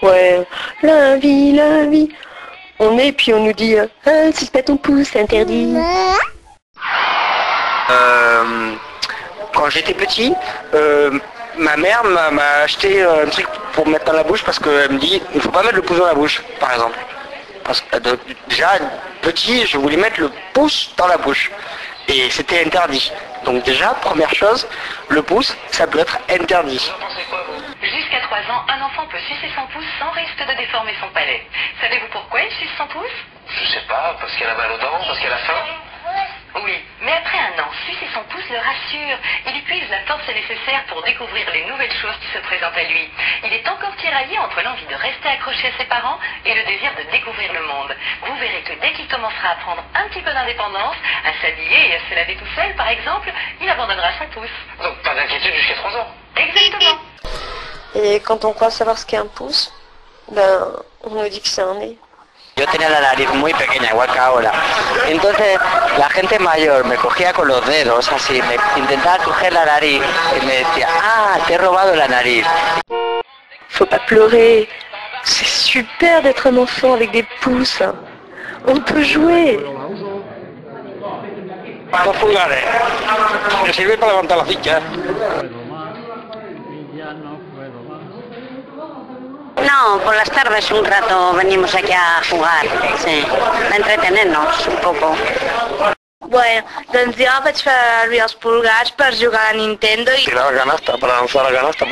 Ouais, la vie, la vie. On est, puis on nous dit, ah, si c'est pas ton pouce, c'est interdit. Quand j'étais petit, ma mère m'a acheté un truc pour mettre dans la bouche parce qu'elle me dit, il ne faut pas mettre le pouce dans la bouche, par exemple. Parce que déjà, petit, je voulais mettre le pouce dans la bouche. Et c'était interdit. Donc déjà, première chose, le pouce, ça peut être interdit. Jusqu'à 3 ans, un enfant peut sucer son pouce sans risque de déformer son palais. Savez-vous pourquoi il suce son pouce? Je sais pas, parce qu'elle a mal aux dents, parce qu'elle a faim. Oui, mais après un an, sucer son pouce le rassure. Il épuise la force nécessaire pour découvrir les nouvelles choses qui se présentent à lui. Il est encore tiraillé entre l'envie de rester accroché à ses parents et le désir de découvrir le monde. Vous verrez que dès qu'il commencera à prendre un petit peu d'indépendance, à s'habiller et à se laver tout seul, par exemple, il abandonnera son pouce. Donc pas d'inquiétude jusqu'à 3 ans. Exactement. Et quand on croit savoir ce qu'est un pouce, ben, on nous dit que c'est un nez. Yo tenía la nariz muy pequeña, igual que ahora. Entonces la gente mayor me cogía con los dedos, así, me intentaba coger la nariz y me decía, ah, te he robado la nariz. Faut pas pleurer. C'est super d'être un enfant avec des pouces. On peut jouer. Los pulgares. Me sirve para levantar la ficha. No, por las tardes un rato venimos aquí a jugar, sí, a entretenernos un poco. Bueno, doncs jo vaig fer servir els pulgars per jugar a Nintendo i... Tirar la canasta, para lanzar la canasta.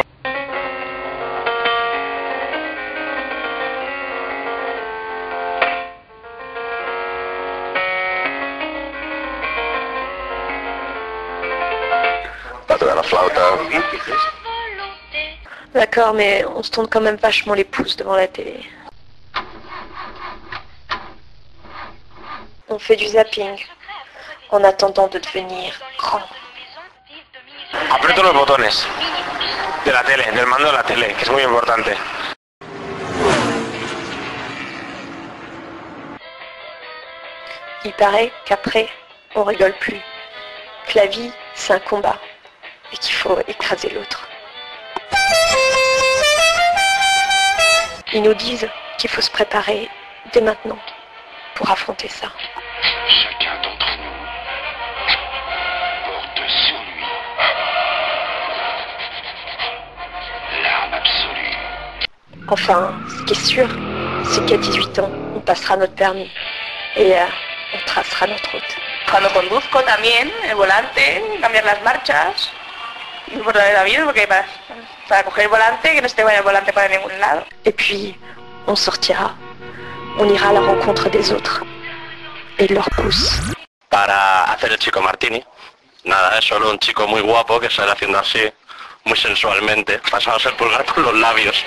Para tocar la flauta. D'accord, mais on se tourne quand même vachement les pouces devant la télé. On fait du zapping en attendant de devenir grand. Aprieto los botones de la tele, del mando de la tele, que es muy importante. Il paraît qu'après, on rigole plus. Que la vie, c'est un combat et qu'il faut écraser l'autre. Ils nous disent qu'il faut se préparer dès maintenant pour affronter ça. Chacun d'entre nous porte sur lui l'arme absolue. Enfin, ce qui est sûr, c'est qu'à 18 ans, on passera notre permis et on tracera notre route. Cuando conduzco también, el volante, cambiar las marchas. Importante también porque para coger el volante, que no se te vaya el volante para ningún lado. Et puis, on sortira. On ira à la rencontre des autres. Et de leurs pouces. Para hacer el chico martini. Nada, es solo un chico muy guapo que sale haciendo así, muy sensualmente, pasándose el pulgar por los labios.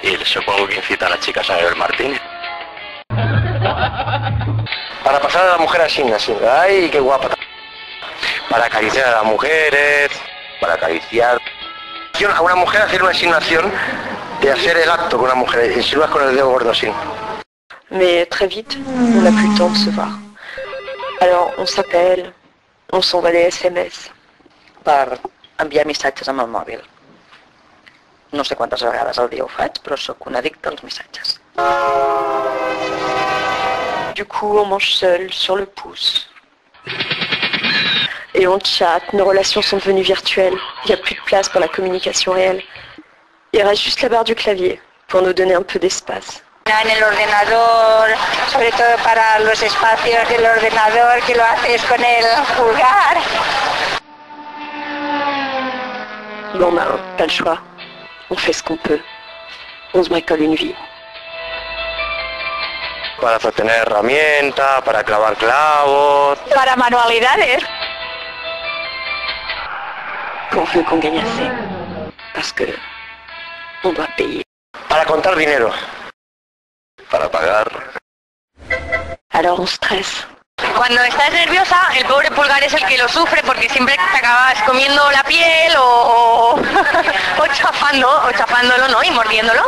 Y supongo que incita a las chicas a beber el martini. Para pasar a la mujer así, así. ¡Ay, qué guapa! Para acariciar a las mujeres, para acariciar... A una mujer hacer una insinuación de hacer el acto con una mujer, insinuas con el dedo gordo así. Mais très vite, on n'a plus le temps de se voir. Alors, on s'appelle, on s'envoie des SMS. Per enviar missatges amb el mòbil. No sé quantes vegades al dia ho faig, però sóc un addicte als missatges. Du coup, on mange seul, sur le pouce. Et on chatte, nos relations sont devenues virtuelles. Il n'y a plus de place pour la communication réelle. Il reste juste la barre du clavier pour nous donner un peu d'espace. En el ordenador, sobre todo para los espacios del ordenador, que lo haces con el pulgar. Bon ben, pas le choix. On fait ce qu'on peut. On se bricole une vie. Para sostener herramientas, para clavar clavos... Para manualidades. Pourvu qu'on gagne assez. Parce que on doit payer. Para contar dinero. Para pagar. Alors on stresse. Cuando estás nerviosa, el pobre pulgar es el que lo sufre porque siempre te acabas comiendo la piel o chafándolo, ¿no? Y mordiéndolo.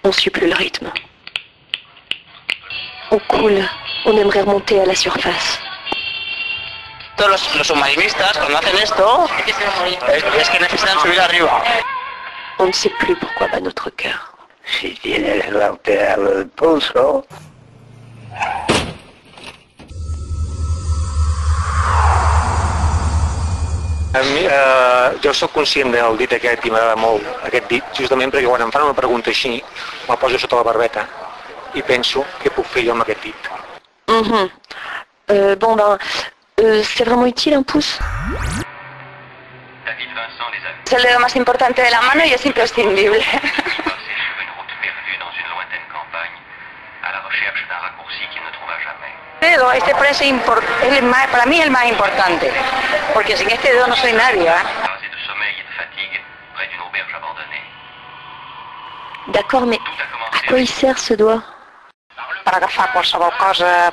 On suit plus le rythme. On coule. On aimerait remonter à la surface. Todos los submarinistas, cuando hacen esto, es que necesitan subir arriba. On ne sait plus pourquoi bat notre cœur. Si tienes alterado el pulso, Jo sóc conscient del dit aquest i m'agrada molt aquest dit, justament perquè quan em fan una pregunta així, me'l poso sota la barbeta i penso què puc fer jo amb aquest dit. Mhm. Bon ben, c'est vraiment utile un pouce? David Vincent les a vus Es el dedo más importante de la mano y es imprescindible. passer sur une route perdue dans une lointaine campagne, à la recherche d'un raccourci qu'il ne trouva jamais. Dedo, este por eso para mí es el más importante, porque sin este dedo no soy nadie, ¿eh? Rasé de sommeil et de fatigue, près d'une auberge abandonnée. D'accord, mais Tout a à commencé quoi il sert ce doigt? Per agafar qualsevol cosa.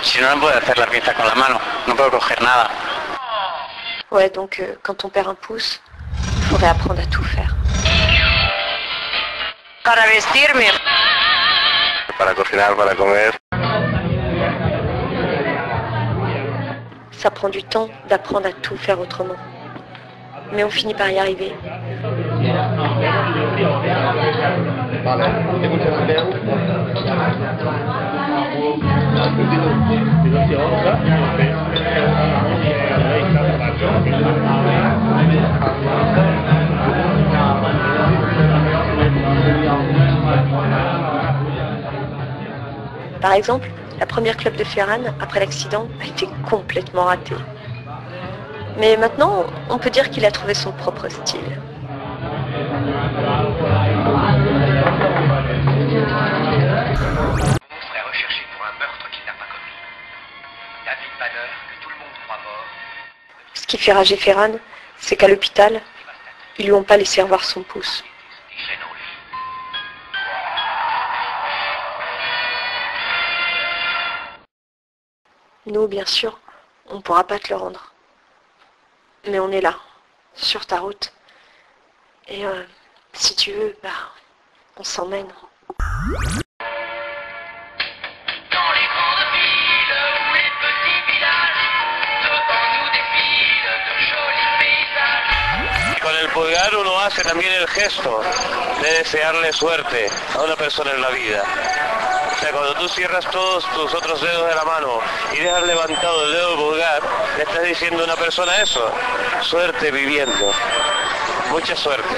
si no, no puedo hacer la pieza con la mano, no puedo coger nada. Ouais, donc quand on perd un pouce, il faudrait apprendre à tout faire. Para vestirme. Para cocinar, para comer. Ça prend du temps d'apprendre à tout faire autrement. Mais on finit par y arriver. Par exemple, la première club de Ferran, après l'accident, a été complètement ratée. Mais maintenant, on peut dire qu'il a trouvé son propre style. monstre est recherché pour un meurtre qu'il n'a pas commis. David Banner, que tout le monde croit mort, Ce qui fait rager Ferran, c'est qu'à l'hôpital, ils lui ont pas laissé revoir son pouce. déchaîne nos vies. Nous, bien sûr, on ne pourra pas te le rendre. Mais on est là, sur ta route. Et si tu veux, bah, on s'emmène. Dans les grandes villes ou les petits villages, devant nous défilent de jolis paysages. Con el pulgar uno hace también el gesto de desearle suerte a una persona en la vida. O sea, cuando tú cierras todos tus otros dedos de la mano y dejas levantado el dedo pulgar, le estás diciendo a una persona eso, suerte viviendo, mucha suerte.